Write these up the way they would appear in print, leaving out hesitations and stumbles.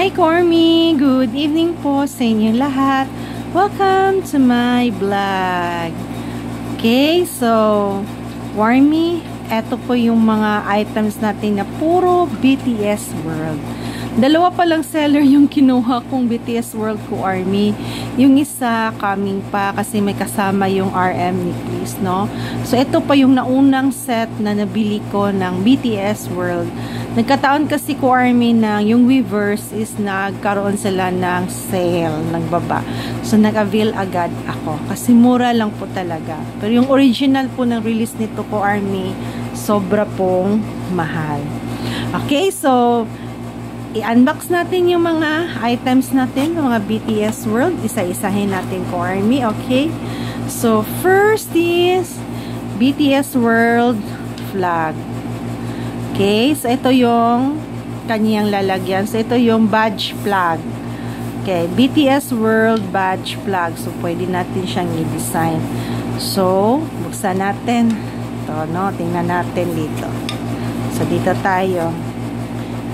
Hi Cormy! Good evening po sa inyo lahat. Welcome to my vlog. Okay, so Warmy, eto po yung mga items natin na puro BTS World. Dalawa palang seller yung kinuha kong BTS World ko, Army. Yung isa, coming pa kasi may kasama yung RM ni Chris, no? So, ito pa yung naunang set na nabili ko ng BTS World. Nagkataon kasi ko, Army, na yung Weverse is nagkaroon sila ng sale, nagbaba. So, nag-avail agad ako kasi mura lang po talaga. Pero yung original po ng release nito ko, Army, sobra pong mahal. Okay, so i-unbox natin yung mga items natin, yung mga BTS World. Isa-isahin natin ko, Army. Okay? So, first is BTS World flag. Okay? So, ito yung kanyang lalagyan. So, ito yung badge flag. Okay? BTS World badge flag. So, pwede natin siyang i-design. So, buksan natin. Ito, no? Tingnan natin dito. So, dito tayo.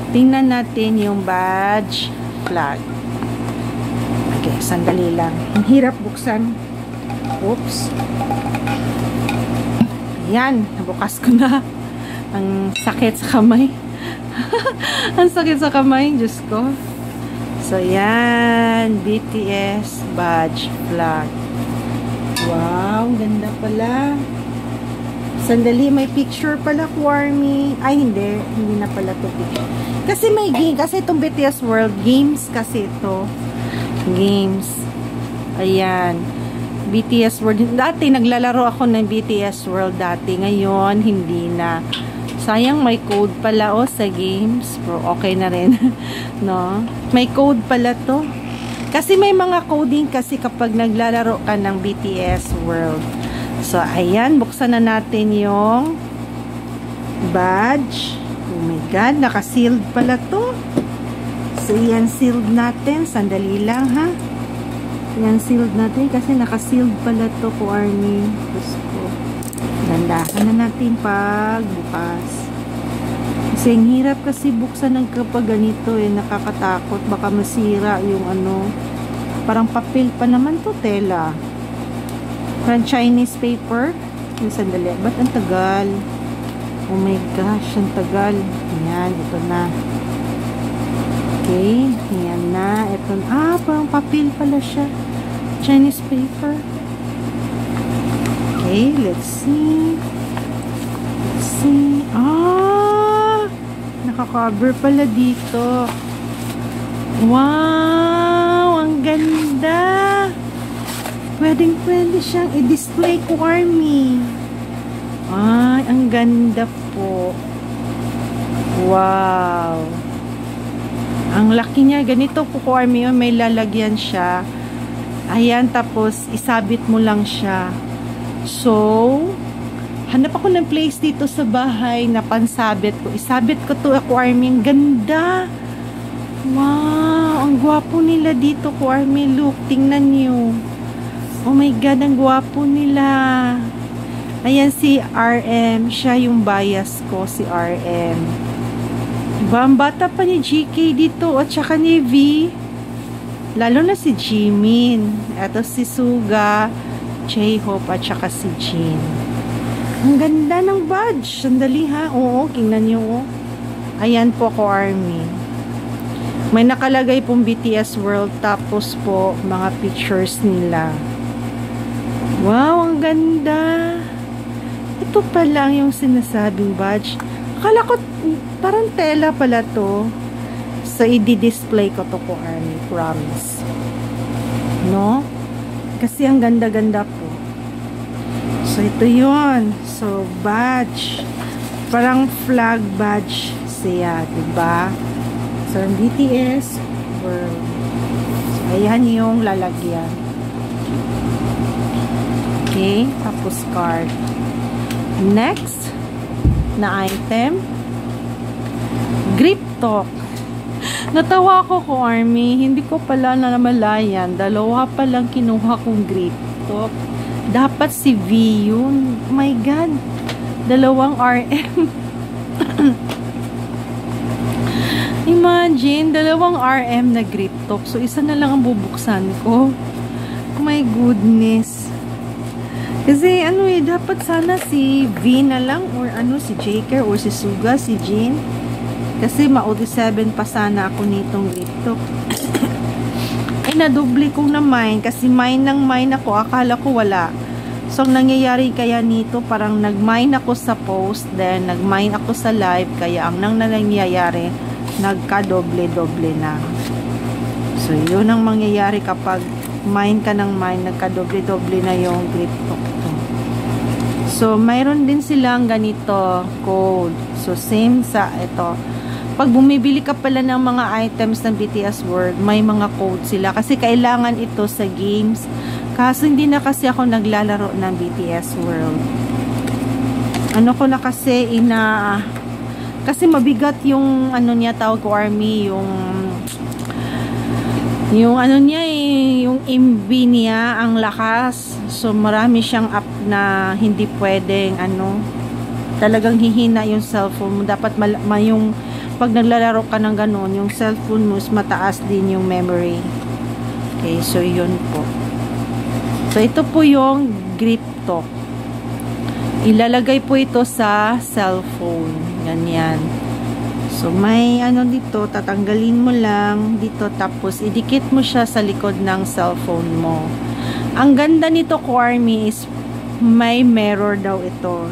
Tingnan natin yung badge flag. Okay, sandali lang. Ang hirap buksan. Oops. Ayan, nabukas ko na. Ang sakit sa kamay. Ang sakit sa kamay, Diyos ko. So, yan. BTS badge flag. Wow, ganda pala. Sandali, may picture pala, Warmy. Ay, hindi. Hindi na pala to picture. Kasi may game. Kasi itong BTS World, games kasi ito. Games. Ayan. BTS World. Dati, naglalaro ako ng BTS World dati. Ngayon, hindi na. Sayang, may code pala sa games. Pero okay na rin. No? May code pala to. Kasi may mga coding kasi kapag naglalaro ka ng BTS World. So, ayan. Buksan na natin yung badge. Oh my God. Naka-sealed pala to. So, yan sealed natin. Sandali lang, ha? Yan sealed natin kasi naka-sealed pala to po, Army. Diyos ko. Gandahan na natin pag bukas. Kasi ang hirap kasi buksan ng kapag ganito nakakatakot. Baka masira yung ano. Parang papel pa naman to, tela. Parang Chinese paper. Yung sandali. Ba't ang tagal? Oh my gosh, ang tagal. Ayan, ito na. Okay, ayan na. Ito na. Parang papel pala siya. Chinese paper. Okay, let's see. Let's see. Naka-cover pala dito. Wow, ang ganda. Pwedeng-pwede siyang i-display ko, Army. Ay, ang ganda po. Wow. Ang laki niya. Ganito po, Army. May lalagyan siya. Ayan, tapos isabit mo lang siya. So, hanap ako ng place dito sa bahay na pansabit ko. Isabit ko to, Army. Ang ganda. Wow. Ang gwapo nila dito, Army. Look, tingnan niyo. Oh my God, ang gwapo nila. Ayan si RM. Siya yung bias ko, si RM. Diba? Ang bata pa ni GK dito at saka ni V. Lalo na si Jimin. Ito si Suga, J-Hope at saka si Jin. Ang ganda ng badge. Sandali ha. Oo, tingnan nyo. Ayan po ko, Army. May nakalagay pong BTS World tapos po mga pictures nila. Wow, ang ganda. Ito pa lang yung sinasabing badge. Akala ko parang tela pala to. So, i-display ko to po, Army. Promise. No? Kasi ang ganda-ganda po. So, ito yun. So, badge. Parang flag badge siya. Diba? So, BTS World. So, ayan yung lalagyan. Okay, tapos card. Next na item, Grip Talk. Natawa ko, Army. Hindi ko pala namalayan. Dalawa palang kinuha kong Grip Talk. Dapat si V yun. Oh my God. Dalawang RM. Imagine, dalawang RM na grip talk. So, isa na lang ang bubuksan ko. Oh my goodness. Kasi, dapat sana si V na lang or si Jaker or si Suga, si Jean. Kasi, ma-OD7 pa sana ako nitong grip talk. Ay, nadoble kong na mine. Kasi, mine ako. Akala ko wala. So, ang nangyayari kaya nito, parang nag-mine ako sa post, then nag-mine ako sa live, kaya ang nangyayari, nagka-doble-doble na. So, yun ang mangyayari kapag mine ka ng mine, nagka-doble-doble na yung grip talk. So, mayroon din silang ganito, code. So, same sa ito. Pag bumibili ka pala ng mga items ng BTS World, may mga code sila. Kasi kailangan ito sa games. Kaso hindi na kasi ako naglalaro ng BTS World. Ano ko na kasi kasi mabigat yung niya, tawag ko Army, yung niya yung MB niya, ang lakas. So marami siyang app na hindi pwedeng talagang hihina yung cellphone mo. Dapat yung pag naglalaro ka ng ganun, yung cellphone mo mataas din yung memory. Okay, so yun po. So, ito po yung grip talk. Ilalagay po ito sa cellphone. Ganyan. So, may dito, tatanggalin mo lang dito, tapos idikit mo siya sa likod ng cellphone mo. Ang ganda nito, Army, is may mirror daw ito.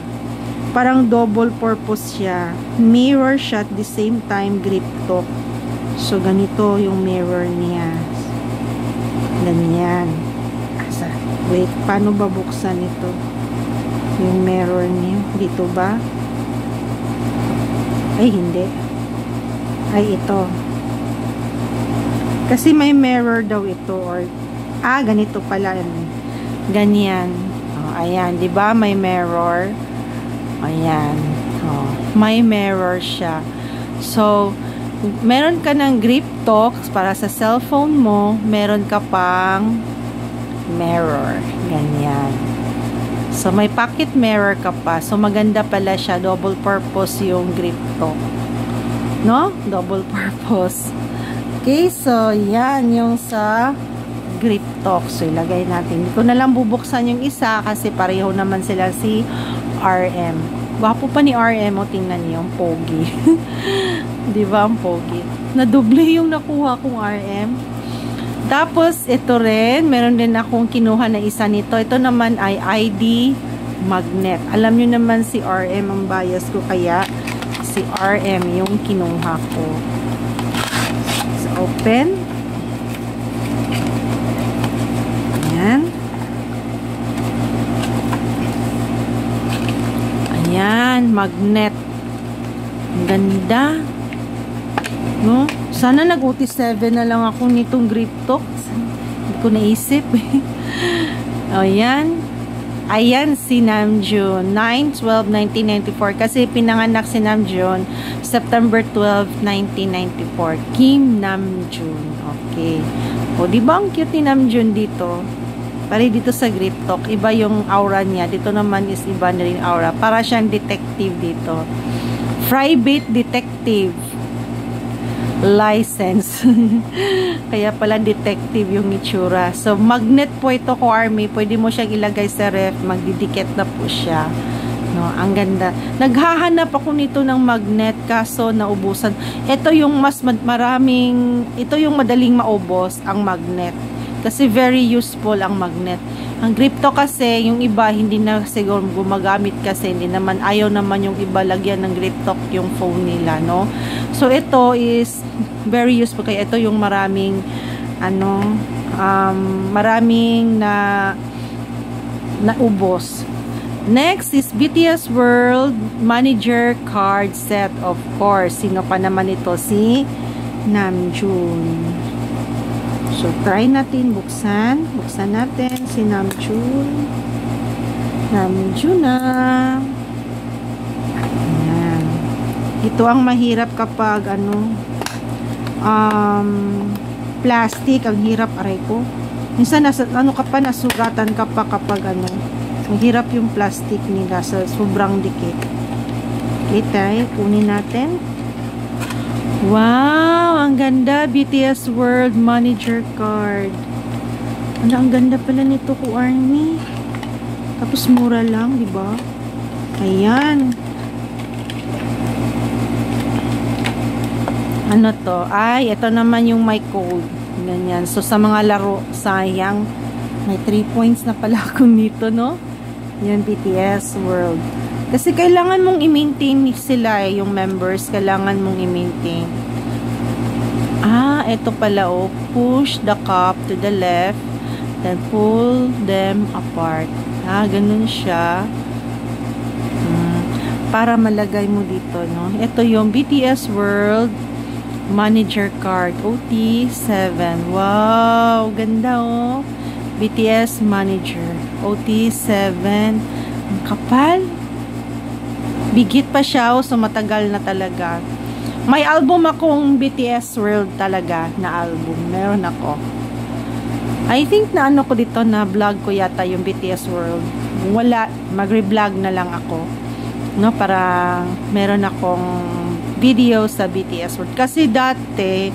Parang double purpose siya. Mirror siya at the same time grip talk. So, ganito yung mirror niya. Ganyan. Wait, paano ba buksan ito? Yung mirror niya. Dito ba? Ay, hindi. Ay, ito. Kasi may mirror daw ito. Or, ganito pala. Ganyan. Oh, ayan. Diba? May mirror. Ayan. Oh, may mirror siya. So, meron ka ng grip talks para sa cellphone mo. Meron ka pang mirror. Ganyan. So, may pocket mirror ka pa. So, maganda pala siya. Double purpose yung grip talk. No? Double purpose. Okay, so, yan yung sa grip talk. So, ilagay natin. Hindi ko na lang bubuksan yung isa kasi pareho naman sila si RM. Wapo pa ni RM. O, tingnan niyo yung pogi. Diba ang pogi? Nadoble yung nakuha kong RM. Tapos, ito rin, meron din akong kinuha na isa nito. Ito naman ay ID magnet. Alam nyo naman si RM ang bias ko, kaya si RM yung kinuha ko. So, open. Ayan. Ayan, magnet. Ang ganda. No? Sana nag-OT7 na lang ako nitong grip talks. Hindi ko naisip. O, yan. Ayan si Namjoon. 9/12/1994. Kasi pinanganak si Namjoon September 12, 1994. Kim Namjoon. Okay. O, diba ang cute ni Namjoon dito? Pare dito sa grip talk, iba yung aura niya. Dito naman is iba na rin aura. Para siyang detective dito. Private detective. License. Kaya pala detective yung itsura. So, magnet po ito, Army. Pwede mo siyang ilagay sa ref. Magdidikit na po siya. No, ang ganda. Naghahanap ako nito ng magnet kaso naubusan. Ito yung ito yung madaling maubos, ang magnet. Kasi very useful ang magnet. Ang grip talk kasi, yung iba hindi na siguro gumagamit kasi hindi naman, ayaw naman yung iba lagyan ng grip talk yung phone nila, no? So, ito is very useful. Kaya ito yung maraming maraming naubos. Next is BTS World Manager Card Set, of course. Sino pa naman ito? Si Namjoon. So, try natin buksan. Buksan natin si Namjoon. Namjoon na. Ayan. Ito ang mahirap kapag plastic. Ang hirap, aray ko. Minsan, nasugatan ka pa kapag ang hirap yung plastic nila. So, sobrang dikit. Okay, tayo. Kunin natin. Wow! ang ganda. BTS World Manager Card. Ano, ang ganda pala nito ko, Army. Tapos mura lang, di ba? Ayan. Ano to? Ay, ito naman yung my code. Ganyan. So, sa mga laro, sayang. May 3 points na pala ako nito, no? Yan, BTS World. Kasi kailangan mong i-maintain sila yung members. Kailangan mong i-maintain. Ah, ito pala, oh. Push the cup to the left, then pull them apart. Ah, ganun siya. Para malagay mo dito, no? Ito yung BTS World Manager Card. OT7. Wow, ganda, oh. BTS Manager. OT7. Ang kapal. Bigit pa siya, oh, so matagal na talaga. May album akong BTS World talaga na album. Meron ako. I think na ano ko dito na vlog ko yata yung BTS World. Wala, magre-vlog na lang ako. No, para meron akong video sa BTS World. Kasi dati,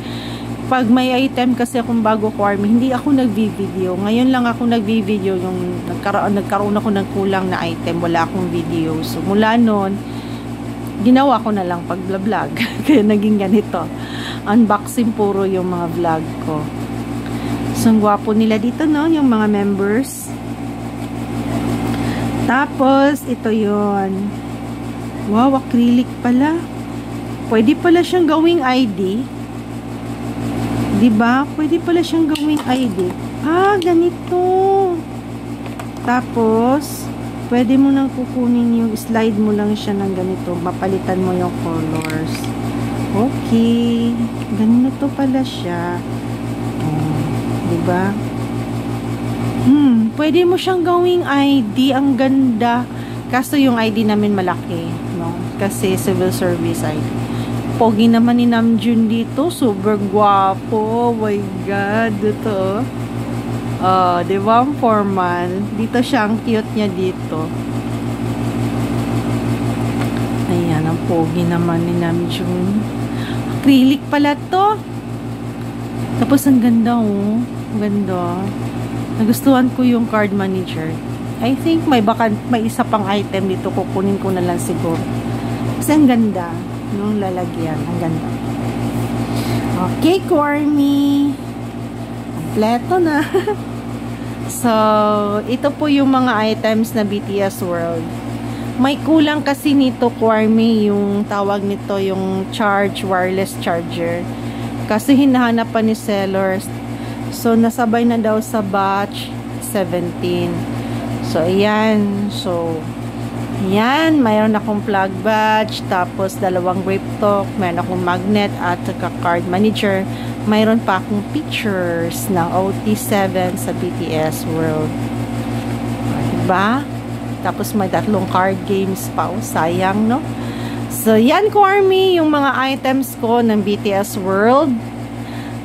pag may item kasi akong bago ko, Army, hindi ako nagvi-video. Ngayon lang ako nagvi-video yung nagkaroon ako ng kulang na item. Wala akong video. So, mula noon, ginawa ko na lang pag-vlog. Kaya naging ganito. Unboxing puro yung mga vlog ko. So, ang gwapo nila dito, no? Yung mga members. Tapos, ito yon. Wow, acrylic pala. Pwede pala siyang gawing ID. Diba? Pwede pala siyang gawing ID. Ah, ganito. Tapos, pwede mo nang kukunin yung slide mo lang siya ng ganito. Mapalitan mo yung colors. Okay. Ganito pala siya. Oh, diba? Pwede mo siyang gawing ID. Ang ganda. Kaso yung ID namin malaki. No? Kasi civil service ID. Pogi naman ni Namjoon dito. Super guwapo. Oh my God. Ito. Diba? Ang formal. Dito siya. Ang cute niya dito. Ayan. Ang pogi naman ni Namjoon. Acrylic pala to. Tapos ang ganda, oh. Ang ganda. Nagustuhan ko yung card manager. I think may isa pang item dito. Kukunin ko na lang siguro. Kasi ang ganda. Nung lalagyan. Ang ganda. Okay, Cormy. Kompleto na. So, ito po yung mga items na BTS World. May kulang kasi nito, Cormy, yung tawag nito, yung wireless charger. Kasi hinahanap pa ni sellers. So, nasabay na daw sa batch 17. So, ayan. So, yan, mayroon akong plug badge, tapos 2 grip talk, mayroon akong magnet at saka card manager. Mayroon pa akong pictures ng OT7 sa BTS World. Diba? Tapos may 3 card games pa. Oh, sayang, no? So, yan ko, Army, yung mga items ko ng BTS World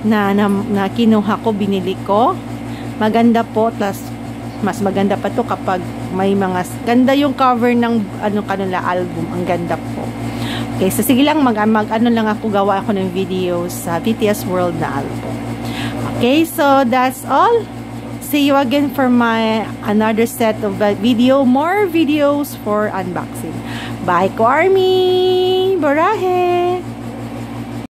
na kinuha ko, binili ko. Maganda po, plus mas maganda pa to kapag may mga ganda yung cover ng kanila album. Ang ganda po. Okay, so sige lang lang ako, gawa ako ng videos sa BTS World na album. Okay, so that's all. See you again for my another set of more videos for unboxing. Bye, Army! Barahe!